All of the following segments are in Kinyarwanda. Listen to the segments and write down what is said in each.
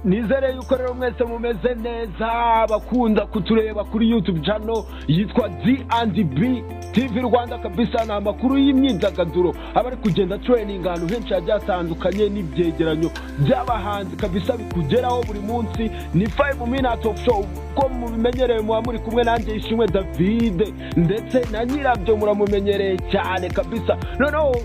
nizere yuko rero mwese mumeze neza bakunda kutureba kuri YouTube channel yitwa D&B TV Rwanda kabisa na makuru y'imyidagaduro abari kugenda training ahantu henshi hagiye hatandukanye n'ibyegeranyo by'abahanzi kabisa bikugeraho buri munsi ni 5 minutes of show ko mubimenyereye muri kumwe nanjye Ishimwe David ndetse na nyirabyo muramumenyereye cyane kabisa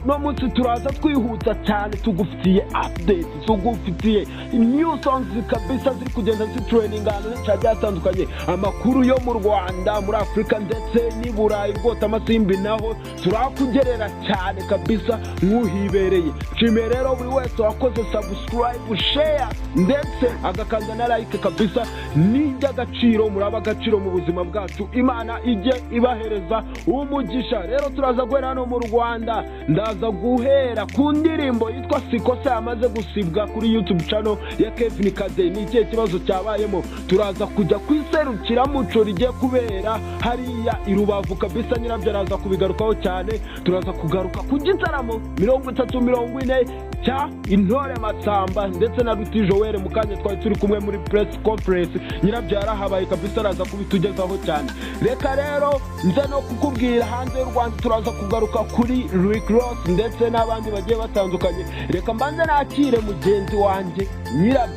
no munsi turaza twihuta cyane tugufitiye update tugufitiye new songs kabisa ziri kugenda training ahantu henshi hagiye hatandukanye amakuru yo mu Rwanda muri Afrika ndetse ni Burayi rwose amasimbi naho turakugerera cyane kabisa nk'uhibereye nshimire rero buri wese wakoze subscribe share ndetse agakanda na like kabisa n'igaciro muraba agaciro mu buzima bwacu Imana ije ibahereza umugisha rero turaza guhera hano mu Rwanda ndaza guhera ku ndirimbo yitwa Sikose yamaze gusibwa kuri YouTube channel ya Kevin Kade ni ikihe kibazo cyabayemo turaza kujya kwiserukira muco rigiye kubera hariya i Rubavu kabisa nyirabyo araza kubigarukaho cyane turaza kugaruka ku gitaramo 340 cya Intore Masamba ndetse na Ruti Joel mukanye twari turi kumwe muri press conference nyirabyo yarahabaye kabisa araza kubitugezaho cyane reka rero nze no kukubwira hanze y'u Rwanda turaza kugaruka kuri Rick Ross ndetse n'abandi bagiye batandukanye reka mbanze nakire mugenzi wanjye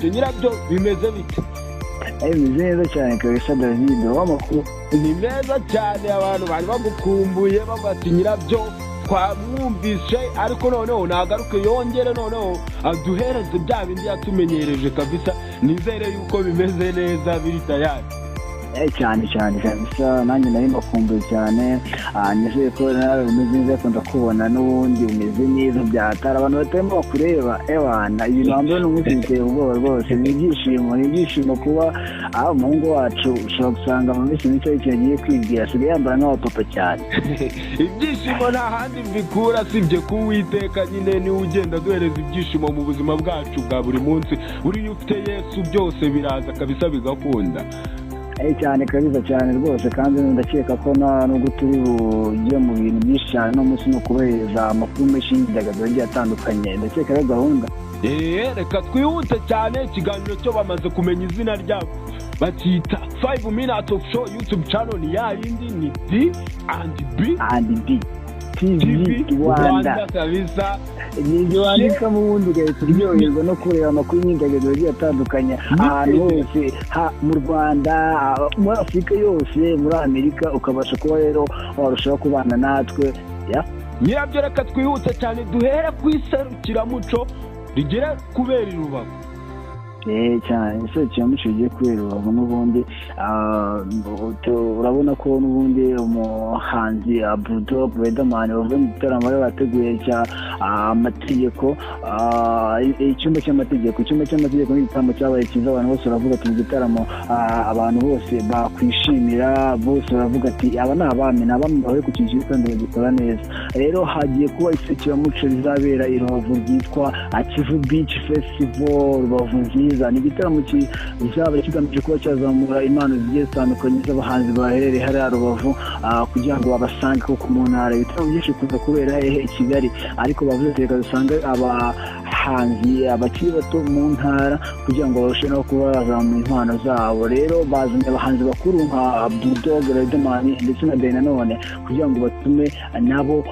nyirabyo bimeze bite bimeze neza cyane kabisa David w'amakuru ni meza cyane abantu bari bagukumbuye babati nyirabyo twamwumvise ariko noneho nagaruke yongere noneho aduhereze bya bindi yatumenyereje kabisa nizere yuko bimeze neza biri tayari cyane kabisa nanjye nari mbakumbuye cyane nizeye ko nawe umeze neza ko ndakubona n'ubundi umeze neza byatara abantu batemba bakureba ebana ibintu hamwe n'umunsi biteye ubwoba rwose ni ibyishimo kuba umuhungu wacu ushobora gusanga mu minsi mike yagiye kwibwira asigaye yambara nk'abapapa cyane ibyishimo nta handi mbikura sibye kuwiteka nyine niwe ugenda duhereza ibyishimo mu buzima bwacu bwa buri munsi uriyo ufite Yesu byose biraza kabisa bigakunda cyane kabisa cyane rwose kandi ndakeka ko nubwo turi bugiye mu bintu byinshi cyane no munsi no kubahereza amakuru menshi y'imyidagaduro agiye atandukanye ndakeka ari gahunda reka twihute cyane ikiganiro cyo bamaze kumenya izina ryabo bakita 5 minutes of show YouTube channel ni ya yindi ni D&B TV Rwanda kabisa nibyo wandika mu bundi ugahita uryoherwa no kureba amakuru y'imyidagaduro agiye atandukanye ahantu hose mu Rwanda muri Afurika yose muri Amerika ukabasha kuba rero warushaho kubana natwe nyirabyo reka twihute cyane duhere ku iserukiramuco rigere kubera i Rubavu cyane iserukiramuco rigiye kubera Rubavu n'ubundi urabona ko n'ubundi umuhanzi Bulldog Riderman bavuye mu gitaramo bari bateguye amategeko icyumba cy'amategeko n'igitaramo cyabaye cyiza abantu bose baravuga ati igitaramo abantu bose bakwishimira bose baravuga ati aba ni abami bahuye ku kintu kandi bagikora neza rero hagiye kuba iserukiramuco rizabera i Rubavu ryitwa Kivu Beach Festival Rubavu nziza ni igitaramo kizaba kigamije kuba cyazamura impano zigiye zitandukanye z'abahanzi baherereye hariya Rubavu kugira ngo babasange koko mu ntara ibitaramo byinshi kuza kubera i Kigali ariko bavuze reka dusanga abahanzi abakiri bato mu ntara kugira ngo barusheho no kuba bazamura impano zabo rero bazanye abahanzi bakuru nka Bulldog Riderman ndetse na Dana none kugira ngo batume nabo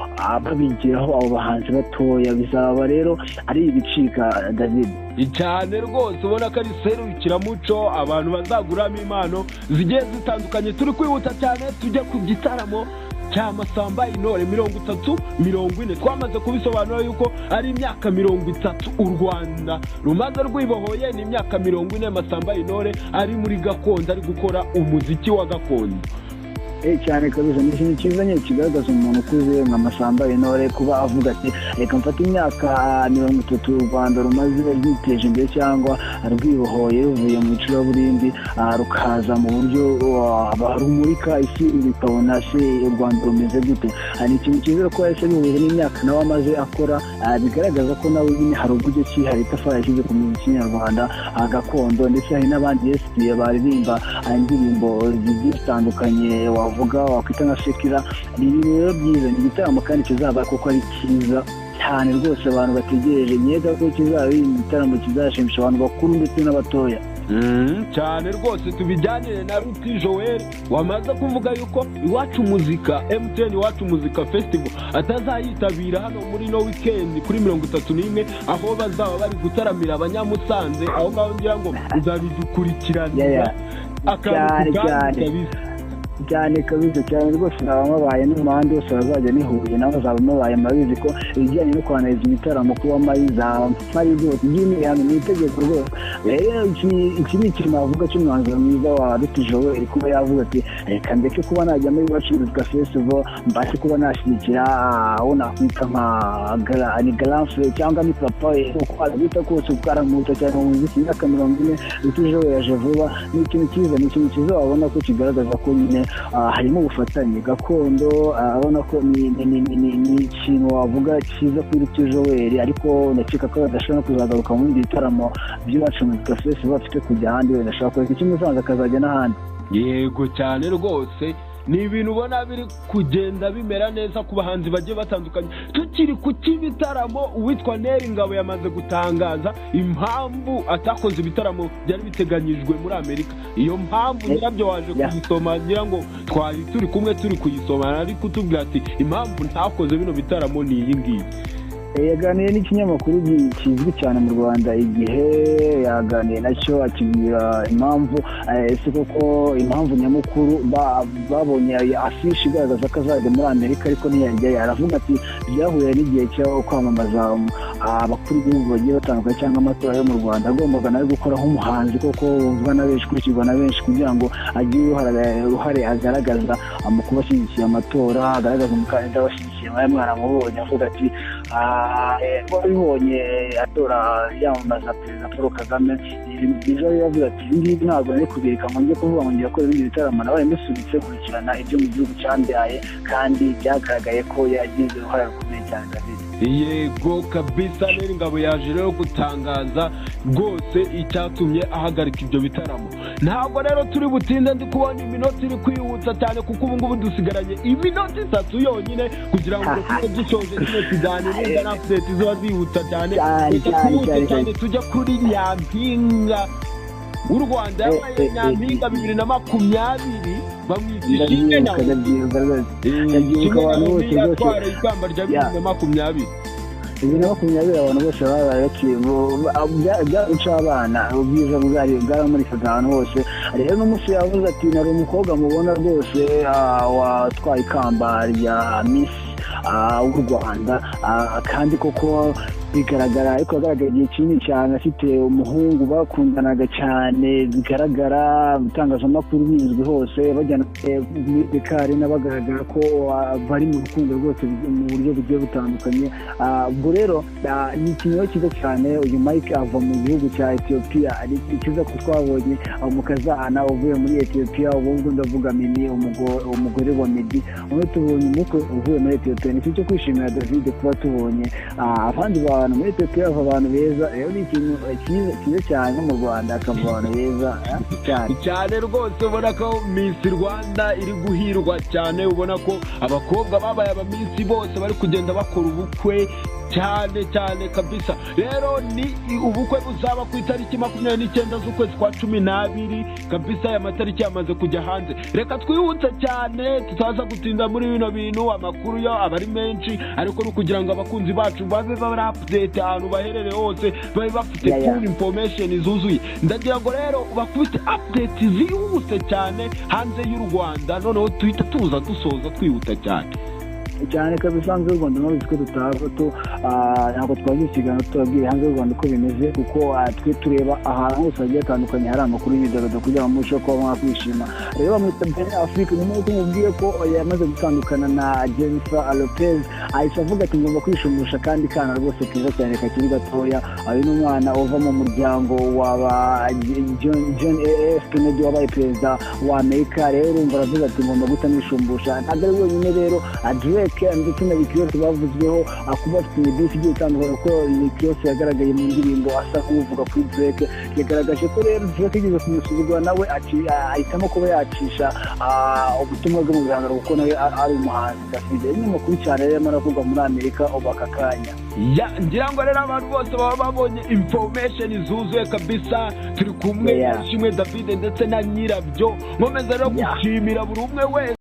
babigiraho abo bahanzi batoya bizaba rero ari ibicika David cyane rwose ubona ko ari serukiramuco abantu bazaguramo impano zigiye zitandukanye turi kwihuta cyane tujya ku gitaramo cya Masamba Intore 340 twamaze kubisobanura yuko ari imyaka 30 u Rwanda rumaze rwibohoye ni imyaka 40 Masamba Intore ari muri gakondo ari gukora umuziki wa gakondo cyane kabisa ni ikintu cyiza nyine kigaragaza umuntu ukuze nka Masamba Intore kuba avuga ati reka mfate imyaka 30 u Rwanda rumaze rwiteje imbere cyangwa rwibohoye ruvuye mu icuraburindi rukaza mu buryo rumurika isi bikabona se u Rwanda rumeze gute hari ikintu cyiza ko yahise bihuza n'imyaka nawe amaze akora bigaragaza ko nawe nyine hari uburyo ki hari itafari yashyize ku muziki nyarwanda gakondo ndetse hari n'abandi yesiye baririmba indirimbo zigiye zitandukanye wavuga wakwita nka Shekira ni ibintu rero byiza ni igitaramo kandi kizaba kuko ari cyiza cyane rwose abantu bategereje nyega ko kizaba igitaramo kizashimisha abantu bakuru ndetse n'abatoya cyane rwose. tubijyanire na Ruti Joel wamaze kuvuga yuko Iwacu Muzika MTN Iwacu Muzika Festival atazayitabira hano muri no weekend kuri 31 aho bazaba bari gutaramira abanyamusanze, aho ngaho ngira ngo uzabidukurikirana cyane kabisa cyane rwose. Ababaye n'umuhanda wose bazajya nihuye nabo bazaba babaye mabizi ko ibijyanye no kwanariza imitaramo kuba mayiza rwose by'imihano ni itegeko rwose. Rero iki ni ikintu navuga cy'umwanzuro mwiza wa Ruti Joel kuba yavuga ati reka ndeke kuba najya muri Iwacu Muzika Festival mbashe kuba nashyigikira aho nakwita nka Grand Frère cyangwa ni papa uko abita kose ukaramuta cyane mu muziki imyaka 40. Ruti Joel yaje vuba, ni ikintu cyiza wabona ko kigaragaza ko nyine harimo ubufatanye gakondo. abona ko ni ikintu wavuga cyiza kuri Ruti Joel, ariko ndakeka ko badashobora kuzagaruka mu bindi bitaramo by'Iwacu Muzika Festival bafite kujya ahandi, wenda ashaka kureka icyo musanze akazajya n'ahandi. Yego cyane rwose, ni ibintu ubona biri kugenda bimera neza ku bahanzi bagiye batandukanye. Tukiri ku cy'ibitaramo, uwitwa Neri Ngabo yamaze gutangaza impamvu atakoze ibitaramo byari biteganyijwe muri Amerika. Iyo mpamvu nyirabyo waje kuyisoma, ngira ngo twari turi kumwe turi kuyisoma, ari kutubwira ati impamvu ntakoze bino bitaramo ni iyi ngiyi. Yaganiye n'ikinyamakuru kizwi cyane mu Rwanda Igihe, yaganiye nacyo akibwira impamvu ese koko impamvu nyamukuru babonye afishi igaragaza ko azajya muri Amerika ariko ntiyajyayo. Aravuga ati byahuye n'igihe cyo kwamamaza abakuru b'ibihugu bagiye batandukanye cyangwa amatora yo mu Rwanda, agombaga nawe gukora nk'umuhanzi koko uvuga na benshi, kurikirwa na benshi, kugira ngo agire uruhare agaragaza mu kuba ashyigikiye amatora, agaragaza umukandida washyigikiye mwaramubonye. Avuga ati wabibonye atora yamamaza Perezida Paul Kagame, ibintu byiza yavuze ati ibi ngibi ntabwo nari kubireka ngo njye kuvuga ngo ngiye gukora ibindi bitaramo, nabaye mbisubitse kurikirana ibyo mu gihugu cyambyaye kandi byagaragaye ko yagize uruhare rukomeye cyane. Yego kabisa, Neri Ngabo yaje rero gutangaza rwose icyatumye ahagarika ibyo bitaramo. Ntabwo rero turi butinde, ndi kubona iminota iri kwihuta cyane kuko ubu ngubu dusigaranye iminota 3 yonyine kugira ngo tujye dusoje kino kiganiro na update ziba zihuta cyane. Tujya kuri Nyampinga w'u Rwanda, yabaye Nyampinga 2020 bamwitisha yatwara ikamba rya 2020. 2020 abantu bose babaye byaruca abana, ubwiza bwaramurikaga ahantu hose. Rero n'umunsi yavuze ati nari umukobwa mubona rwose watwaye ikamba rya Miss w'u Rwanda, kandi koko bigaragara, ariko agaragara igihe kinini cyane afite umuhungu bakundanaga cyane, bigaragara mu itangazamakuru bizwi hose, bajyana muri Dekari n'abagaragara ko bari mu rukundo rwose mu buryo bugiye butandukanye. Ubwo rero ni ikintu cyiza cyane. Uyu Mike ava mu gihugu cya Ethiopia, ari ikiza ko twabonye umukazana uvuye muri Ethiopia, ubwo ndavuga Mimi, umugore wa Meddy, tubonye umukwe uvuye muri Ethiopia. Ni cyo kwishimira David kuba tubonye abandi muri Ethiopia abantu beza. Rero ni ikintu cyiza cyane mu Rwanda, akava abantu beza cyane rwose. Ubona ko Miss Rwanda iri guhirwa cyane, ubona ko abakobwa babaye abamisi bose bari kugenda bakora ubukwe cyane kabisa. Rero ni ubukwe buzaba ku itariki 29 z'ukwezi kwa 12 kabisa. Aya matariki yamaze kujya hanze. Reka twihutse cyane tutaza gutinda muri bino bintu, amakuru yo abari menshi, ariko no kugira ngo abakunzi bacu babe bari update ahantu baherere hose, babe bafite full information zuzuye. Ndagira ngo rero bakubite update zihuse cyane hanze y'u Rwanda, noneho tuhita tuza dusoza twihuta cyane kabisa. Hanze y'u Rwanda n'ubu twe tutavuto ntabwo twagiye ikiganiro tubabwire hanze y'u Rwanda uko bimeze, kuko twe tureba ahantu hose hagiye hatandukanye hari amakuru y'imyidagaduro kugira ngo murusheho kuba mwakwishima. Rero bamwita Ben Africa, nyuma y'uko mubwiye ko yamaze gutandukana na Jennifer Lopez, ahise avuga ati ngomba kwishimisha kandi kana rwose keza cyane kakiri gatoya. Uyu ni umwana uva mu muryango wa John F. Kennedy wabaye perezida wa Amerika. Rero urumva aravuga ati ngomba guta nishumbusha. Ntabwo ari wenyine rero, Drake ndetse na Rick Ross bavuzweho kuba afite imidisi igiye itandukanye kuko Rick Ross yagaragaye mu ndirimbo asa nk'uvuga kuri Drake yagaragaje ko rero Drake yigeze kumusuzugura nawe ahitamo kuba yacisha ubutumwa bwe mu bihangano kuko nawe ari umuhanzi David n'amakuru cyane rero amara kugwa muri Amerika ubu aka kanya ngira ngo rero abantu bose baba babonye information zuzuye kabisa turi kumwe Ishimwe David ndetse na nyirabyo nkomeza rero gushimira buri umwe wese